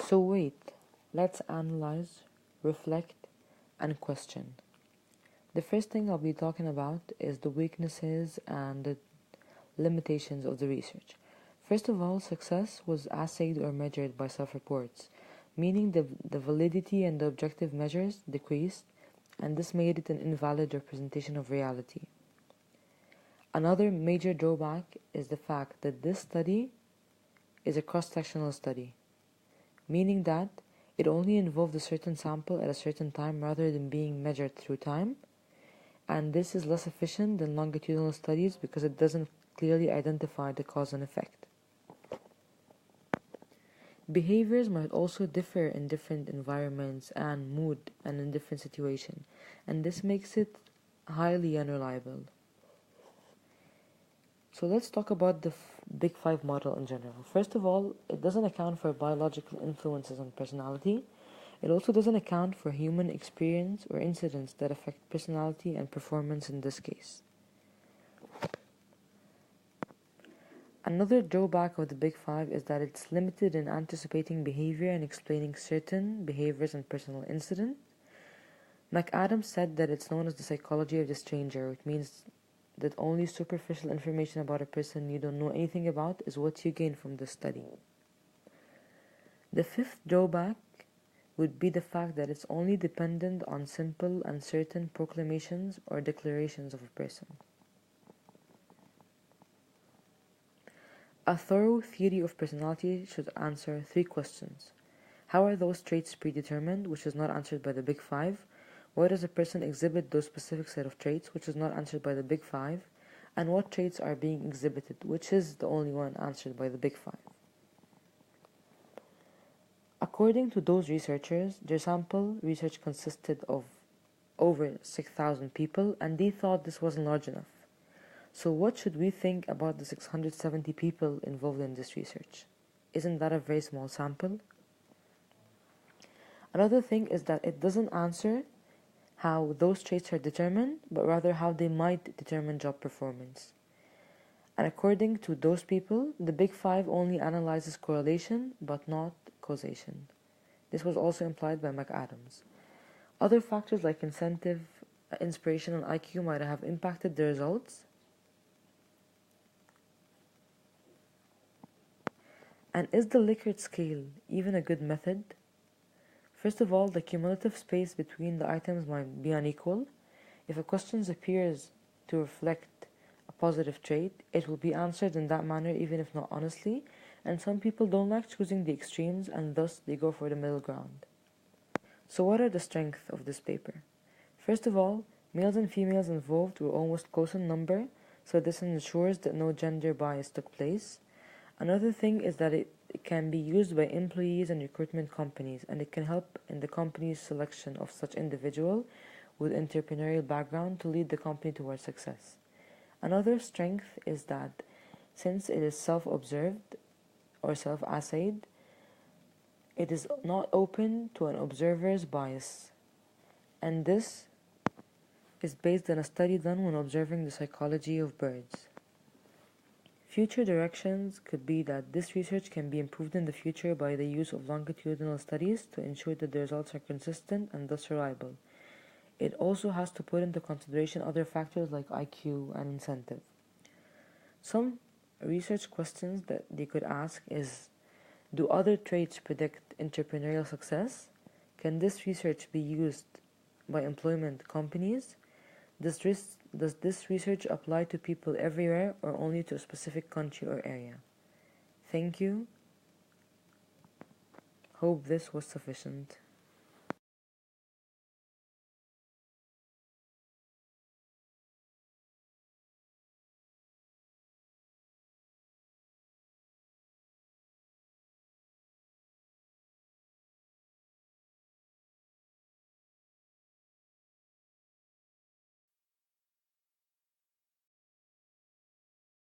So wait, let's analyze, reflect, and question. The first thing I'll be talking about is the weaknesses and the limitations of the research. First of all, success was assayed or measured by self-reports, meaning the validity and the objective measures decreased, and this made it an invalid representation of reality. Another major drawback is the fact that this study is a cross-sectional study, meaning that it only involved a certain sample at a certain time rather than being measured through time, and this is less efficient than longitudinal studies because it doesn't clearly identify the cause and effect. Behaviors might also differ in different environments and mood and in different situations, and this makes it highly unreliable. So let's talk about the Big Five model in general. First of all, it doesn't account for biological influences on personality. It also doesn't account for human experience or incidents that affect personality and performance in this case. Another drawback of the Big Five is that it's limited in anticipating behavior and explaining certain behaviors and personal incidents. McAdams said that it's known as the psychology of the stranger, which means that only superficial information about a person you don't know anything about is what you gain from the study. The fifth drawback would be the fact that it's only dependent on simple and certain proclamations or declarations of a person. A thorough theory of personality should answer three questions. How are those traits predetermined, which is not answered by the Big Five? Why does a person exhibit those specific set of traits, which is not answered by the Big Five? And what traits are being exhibited, which is the only one answered by the Big Five? According to those researchers, their sample research consisted of over 6,000 people, and they thought this wasn't large enough. So what should we think about the 670 people involved in this research? Isn't that a very small sample? Another thing is that it doesn't answer how those traits are determined, but rather how they might determine job performance. And according to those people, the Big Five only analyzes correlation, but not causation. This was also implied by McAdams. Other factors like incentive, inspiration, and IQ might have impacted the results. And is the Likert scale even a good method? First of all, the cumulative space between the items might be unequal. If a question appears to reflect a positive trait, it will be answered in that manner even if not honestly, and some people don't like choosing the extremes and thus they go for the middle ground. So what are the strengths of this paper? First of all, males and females involved were almost close in number, so this ensures that no gender bias took place. Another thing is that it can be used by employees and recruitment companies, and it can help in the company's selection of such individual with entrepreneurial background to lead the company towards success. Another strength is that since it is self-observed or self-assayed, it is not open to an observer's bias, and this is based on a study done when observing the psychology of birds. Future directions could be that this research can be improved in the future by the use of longitudinal studies to ensure that the results are consistent and thus reliable. It also has to put into consideration other factors like IQ and incentive. Some research questions that they could ask is, do other traits predict entrepreneurial success? Can this research be used by employment companies? Does this research apply to people everywhere or only to a specific country or area? Thank you. Hope this was sufficient.